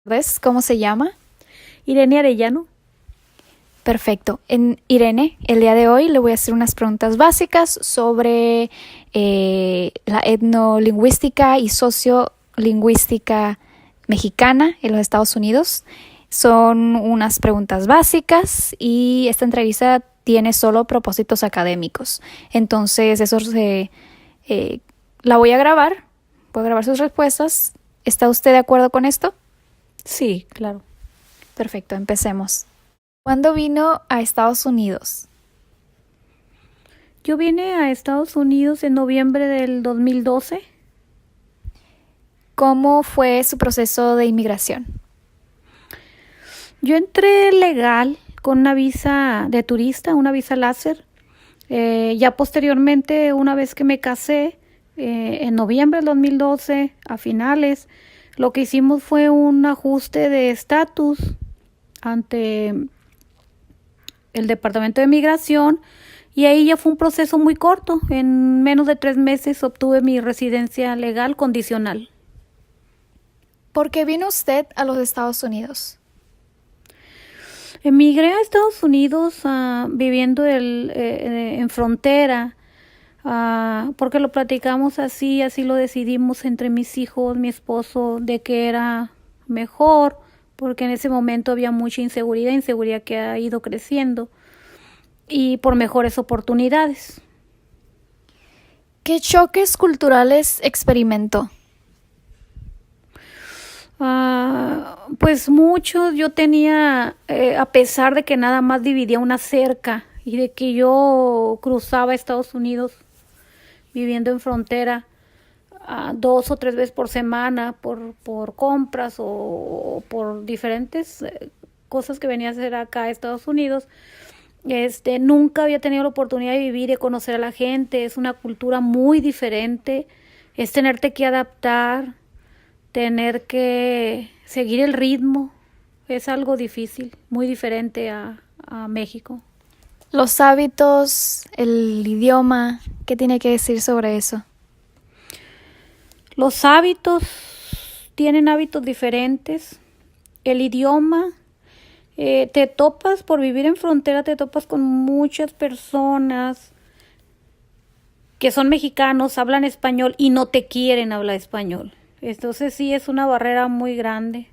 ¿Ves cómo se llama? Irene Arellano. Perfecto. Irene, el día de hoy le voy a hacer unas preguntas básicas sobre la etnolingüística y sociolingüística mexicana en los Estados Unidos. Son unas preguntas básicas y esta entrevista tiene solo propósitos académicos. Entonces, la voy a grabar. Voy a grabar sus respuestas. ¿Está usted de acuerdo con esto? Sí, claro. Perfecto, empecemos. ¿Cuándo vino a Estados Unidos? Yo vine a Estados Unidos en noviembre del 2012. ¿Cómo fue su proceso de inmigración? Yo entré legal con una visa de turista, una visa láser. Ya posteriormente, una vez que me casé, en noviembre del 2012, a finales, lo que hicimos fue un ajuste de estatus ante el Departamento de Migración, y ahí ya fue un proceso muy corto. En menos de 3 meses obtuve mi residencia legal condicional. ¿Por qué vino usted a los Estados Unidos? Emigré a Estados Unidos viviendo en frontera, porque lo platicamos así lo decidimos entre mis hijos, mi esposo, de que era mejor, porque en ese momento había mucha inseguridad que ha ido creciendo, y por mejores oportunidades. ¿Qué choques culturales experimentó? Pues muchos. Yo tenía, a pesar de que nada más dividía una cerca y de que yo cruzaba Estados Unidos viviendo en frontera 2 o 3 veces por semana por compras o por diferentes cosas que venía a hacer acá a Estados Unidos. Nunca había tenido la oportunidad de vivir y de conocer a la gente. Es una cultura muy diferente. Es tenerte que adaptar, tener que seguir el ritmo. Es algo difícil, muy diferente a México. Los hábitos, el idioma, ¿qué tiene que decir sobre eso? Los hábitos, tienen hábitos diferentes. El idioma, te topas, por vivir en frontera, te topas con muchas personas que son mexicanos, hablan español y no te quieren hablar español. Entonces sí, es una barrera muy grande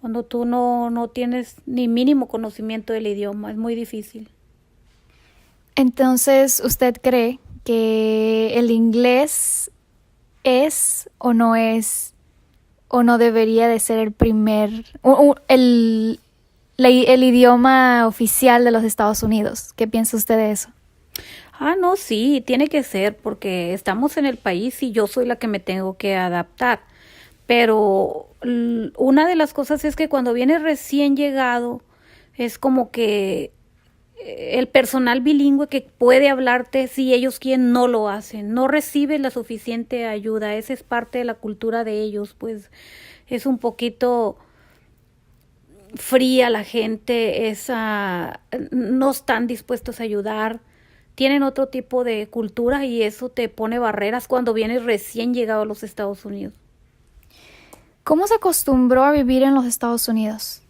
cuando tú no tienes ni mínimo conocimiento del idioma. Es muy difícil. Entonces, ¿usted cree que el inglés es o no debería de ser el el idioma oficial de los Estados Unidos? ¿Qué piensa usted de eso? No, sí, tiene que ser, porque estamos en el país y yo soy la que me tengo que adaptar. Pero una de las cosas es que cuando vienes recién llegado, es como que el personal bilingüe que puede hablarte, si ellos quieren, no lo hacen. No recibes la suficiente ayuda. Esa es parte de la cultura de ellos, pues es un poquito fría la gente, no están dispuestos a ayudar. Tienen otro tipo de cultura y eso te pone barreras cuando vienes recién llegado a los Estados Unidos. ¿Cómo se acostumbró a vivir en los Estados Unidos?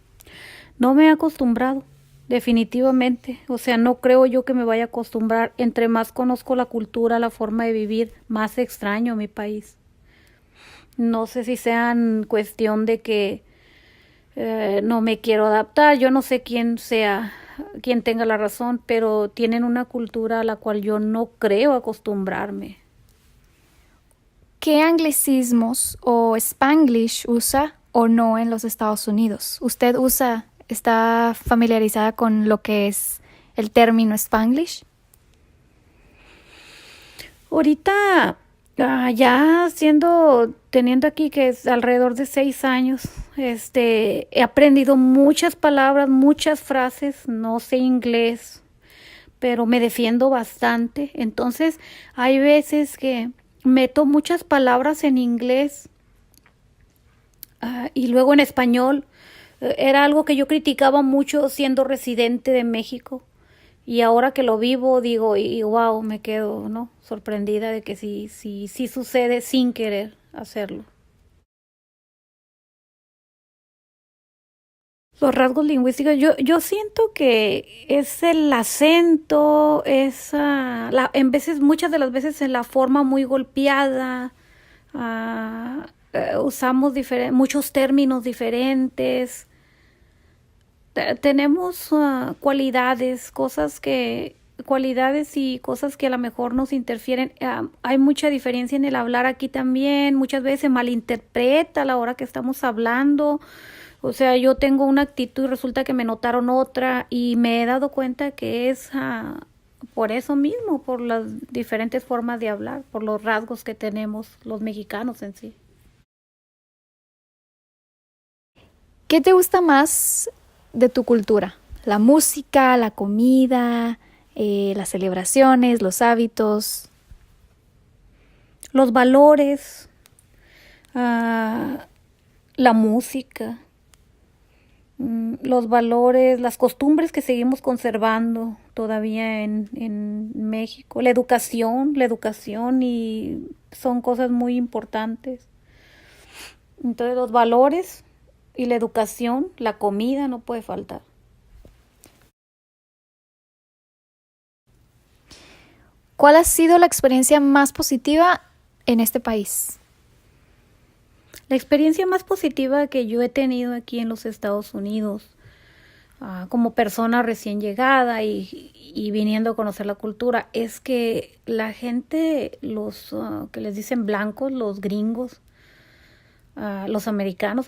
No me he acostumbrado, definitivamente. O sea, no creo yo que me vaya a acostumbrar. Entre más conozco la cultura, la forma de vivir, más extraño mi país. No sé si sea cuestión de que no me quiero adaptar. Yo no sé quién tenga la razón, pero tienen una cultura a la cual yo no creo acostumbrarme. ¿Qué anglicismos o Spanglish usa o no en los Estados Unidos? ¿Usted está familiarizada con lo que es el término Spanglish? Ahorita, teniendo aquí que es alrededor de 6 años, he aprendido muchas palabras, muchas frases. No sé inglés, pero me defiendo bastante. Entonces, hay veces que meto muchas palabras en inglés y luego en español. Era algo que yo criticaba mucho siendo residente de México. Y ahora que lo vivo, digo, y wow, me quedo, ¿no?, sorprendida de que sí sucede sin querer hacerlo. Los rasgos lingüísticos, yo siento que es el acento, muchas de las veces en la forma muy golpeada, usamos muchos términos diferentes, tenemos cualidades y cosas que a lo mejor nos interfieren. Hay mucha diferencia en el hablar aquí también, muchas veces se malinterpreta a la hora que estamos hablando. O sea, yo tengo una actitud y resulta que me notaron otra y me he dado cuenta que es por eso mismo, por las diferentes formas de hablar, por los rasgos que tenemos los mexicanos en sí. ¿Qué te gusta más de tu cultura? ¿La música, la comida, las celebraciones, los hábitos? Los valores, la música, los valores, las costumbres que seguimos conservando todavía en México, la educación y son cosas muy importantes. Entonces los valores y la educación, la comida no puede faltar. ¿Cuál ha sido la experiencia más positiva en este país? La experiencia más positiva que yo he tenido aquí en los Estados Unidos, como persona recién llegada y viniendo a conocer la cultura, es que la gente, los que les dicen blancos, los gringos, los americanos,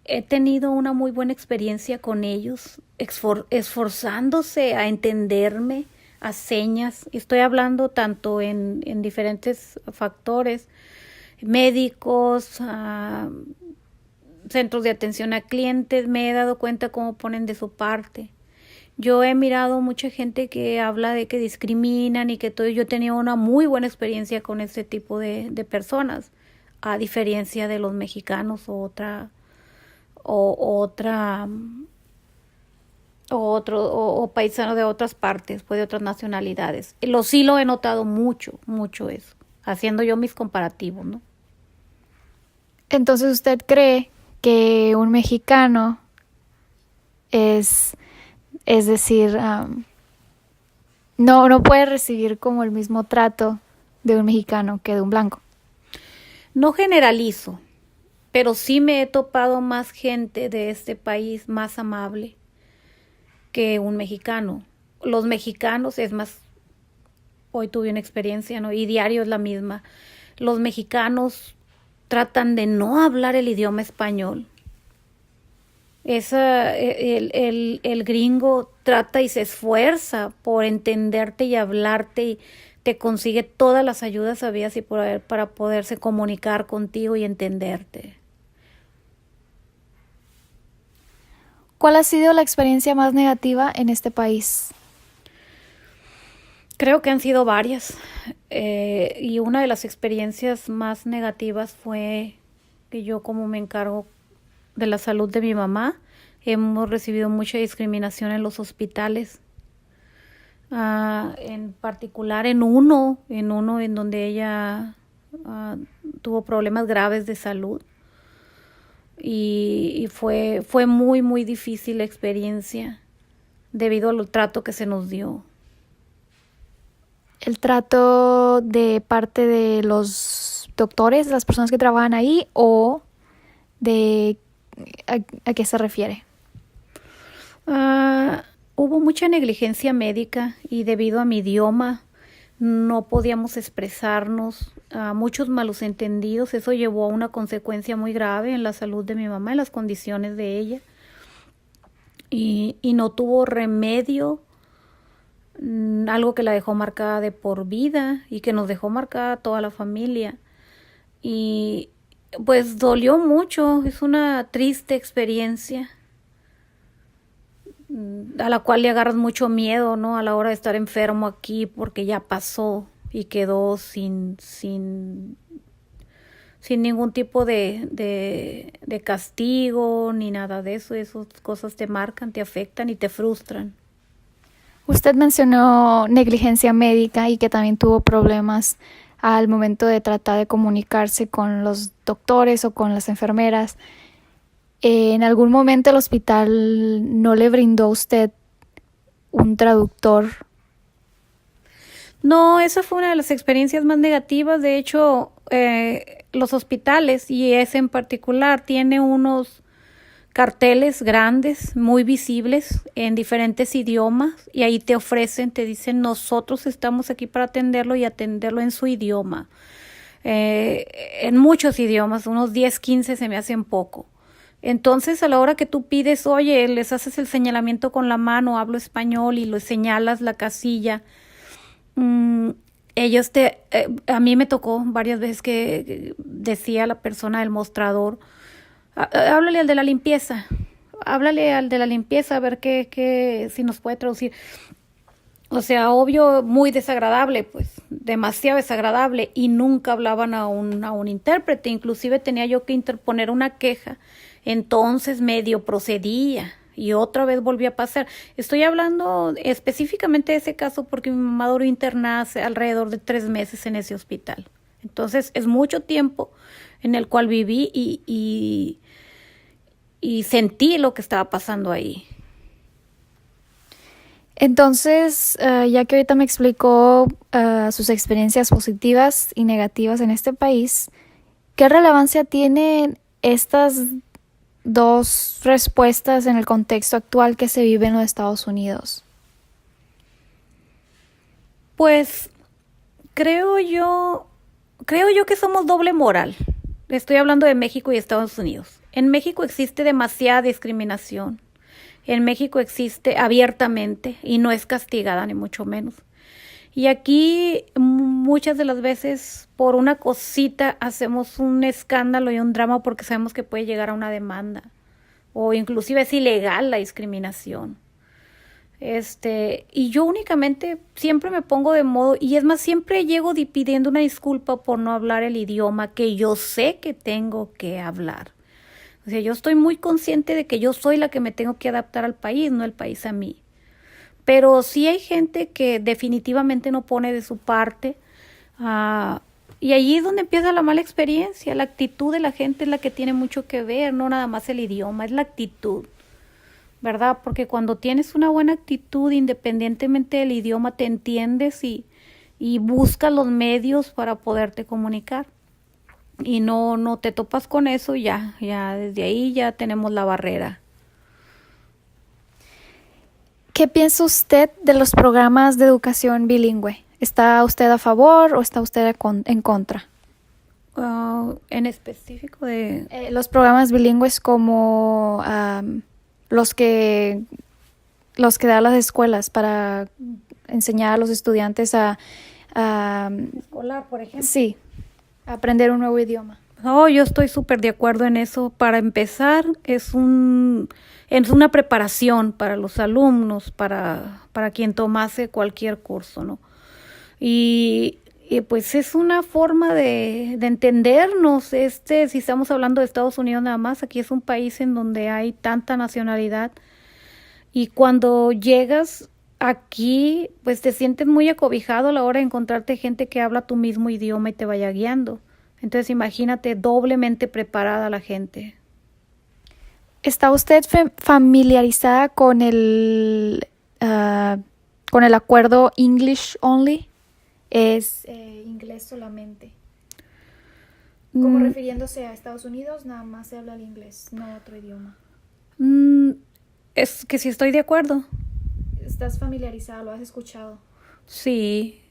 he tenido una muy buena experiencia con ellos, esforzándose a entenderme, a señas. Estoy hablando tanto en diferentes factores, médicos, centros de atención a clientes. Me he dado cuenta cómo ponen de su parte. Yo he mirado mucha gente que habla de que discriminan y que todo. Yo he tenido una muy buena experiencia con este tipo de personas, a diferencia de los mexicanos o paisanos de otras partes, pues de otras nacionalidades. Sí lo he notado mucho eso, haciendo yo mis comparativos, ¿no? Entonces, ¿usted cree que un mexicano es decir, no puede recibir como el mismo trato de un mexicano que de un blanco? No generalizo, pero sí me he topado más gente de este país más amable que un mexicano. Los mexicanos, es más, hoy tuve una experiencia, ¿no? Y diario es la misma. Los mexicanos tratan de no hablar el idioma español. El gringo trata y se esfuerza por entenderte y hablarte y te consigue todas las ayudas habidas y por haber para poderse comunicar contigo y entenderte. ¿Cuál ha sido la experiencia más negativa en este país? Creo que han sido varias. Y una de las experiencias más negativas fue que yo, como me encargo de la salud de mi mamá, hemos recibido mucha discriminación en los hospitales. En particular en uno en donde ella tuvo problemas graves de salud. Y fue muy, muy difícil la experiencia debido al trato que se nos dio. ¿El trato de parte de los doctores, de las personas que trabajan ahí, o de a qué se refiere? Hubo mucha negligencia médica y debido a mi idioma no podíamos expresarnos, muchos malos entendidos. Eso llevó a una consecuencia muy grave en la salud de mi mamá, en las condiciones de ella. Y no tuvo remedio, algo que la dejó marcada de por vida y que nos dejó marcada a toda la familia. Y pues dolió mucho, es una triste experiencia a la cual le agarras mucho miedo, ¿no? A la hora de estar enfermo aquí, porque ya pasó y quedó sin ningún tipo de castigo ni nada de eso. Esas cosas te marcan, te afectan y te frustran. Usted mencionó negligencia médica y que también tuvo problemas al momento de tratar de comunicarse con los doctores o con las enfermeras. ¿En algún momento el hospital no le brindó a usted un traductor? No, esa fue una de las experiencias más negativas. De hecho, los hospitales, y ese en particular, tiene unos carteles grandes, muy visibles, en diferentes idiomas, y ahí te ofrecen, te dicen, nosotros estamos aquí para atenderlo y atenderlo en su idioma. En muchos idiomas, unos 10, 15 se me hacen poco. Entonces, a la hora que tú pides, oye, les haces el señalamiento con la mano, hablo español y lo señalas la casilla. Mm, ellos a mí me tocó varias veces que decía la persona del mostrador, háblale al de la limpieza, háblale al de la limpieza a ver si nos puede traducir. O sea, obvio, muy desagradable, pues, demasiado desagradable, y nunca hablaban a un intérprete. Inclusive tenía yo que interponer una queja, entonces medio procedía y otra vez volví a pasar. Estoy hablando específicamente de ese caso porque mi mamá duró internada hace alrededor de 3 meses en ese hospital. Entonces es mucho tiempo en el cual viví y sentí lo que estaba pasando ahí. Entonces, ya que ahorita me explicó sus experiencias positivas y negativas en este país, ¿qué relevancia tienen estas dos respuestas en el contexto actual que se vive en los Estados Unidos? Pues creo yo que somos doble moral. Estoy hablando de México y Estados Unidos. En México existe demasiada discriminación. En México existe abiertamente y no es castigada, ni mucho menos. Y aquí muchas de las veces por una cosita hacemos un escándalo y un drama porque sabemos que puede llegar a una demanda. O inclusive es ilegal la discriminación. Y yo únicamente siempre me pongo de modo, y es más, siempre llego pidiendo una disculpa por no hablar el idioma que yo sé que tengo que hablar. O sea, yo estoy muy consciente de que yo soy la que me tengo que adaptar al país, no el país a mí. Pero sí hay gente que definitivamente no pone de su parte, y allí es donde empieza la mala experiencia. La actitud de la gente es la que tiene mucho que ver, no nada más el idioma, es la actitud, ¿verdad? Porque cuando tienes una buena actitud, independientemente del idioma, te entiendes y buscas los medios para poderte comunicar. Y no te topas con eso, ya desde ahí ya tenemos la barrera. ¿Qué piensa usted de los programas de educación bilingüe? ¿Está usted a favor o está usted en contra? En específico de... Los programas bilingües como los que dan las escuelas para enseñar a los estudiantes a escolar, por ejemplo. sí, aprender un nuevo idioma. Oh, yo estoy súper de acuerdo en eso. Para empezar, es una preparación para los alumnos, para quien tomase cualquier curso, ¿no? Y pues es una forma de entendernos. Si estamos hablando de Estados Unidos nada más, aquí es un país en donde hay tanta nacionalidad. Y cuando llegas aquí, pues te sientes muy acobijado a la hora de encontrarte gente que habla tu mismo idioma y te vaya guiando. Entonces imagínate, doblemente preparada la gente. ¿Está usted familiarizada con con el acuerdo English Only? Es inglés solamente. Como refiriéndose a Estados Unidos, nada más se habla el inglés, no otro idioma. Es que sí estoy de acuerdo. ¿Estás familiarizada? ¿Lo has escuchado? Sí.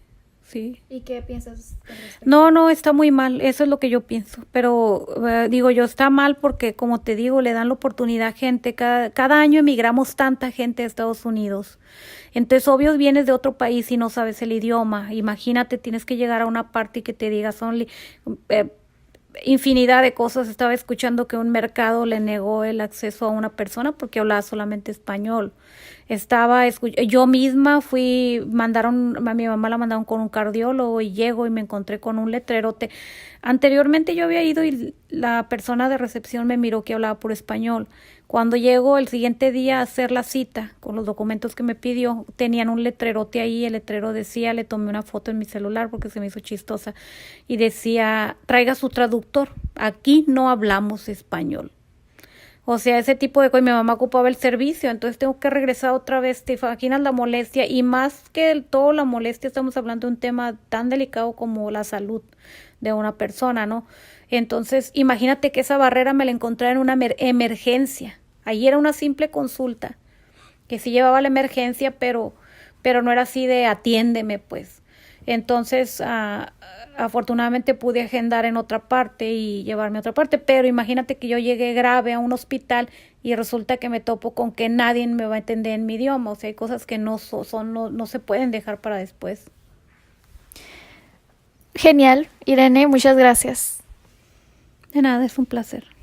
¿Y qué piensas al respecto? No, está muy mal, eso es lo que yo pienso, pero digo yo, está mal porque, como te digo, le dan la oportunidad a gente, cada año emigramos tanta gente a Estados Unidos, entonces obvio vienes de otro país y no sabes el idioma, imagínate, tienes que llegar a una parte y que te digas infinidad de cosas. Estaba escuchando que un mercado le negó el acceso a una persona porque hablaba solamente español. Yo misma a mi mamá la mandaron con un cardiólogo y llego y me encontré con un letrerote. Anteriormente yo había ido y la persona de recepción me miró que hablaba por español. Cuando llego el siguiente día a hacer la cita con los documentos que me pidió, tenían un letrerote ahí, el letrero decía, le tomé una foto en mi celular porque se me hizo chistosa, y decía, traiga su traductor, aquí no hablamos español. O sea, ese tipo de cosas. Mi mamá ocupaba el servicio, entonces tengo que regresar otra vez. ¿Te imaginas la molestia? Y más que del todo la molestia, estamos hablando de un tema tan delicado como la salud de una persona, ¿no? Entonces, imagínate que esa barrera me la encontré en una emergencia. Ahí era una simple consulta, que sí llevaba la emergencia, pero no era así de atiéndeme, pues. Entonces, afortunadamente pude agendar en otra parte y llevarme a otra parte, pero imagínate que yo llegué grave a un hospital y resulta que me topo con que nadie me va a entender en mi idioma. O sea, hay cosas que no se pueden dejar para después. Genial, Irene, muchas gracias. De nada, es un placer.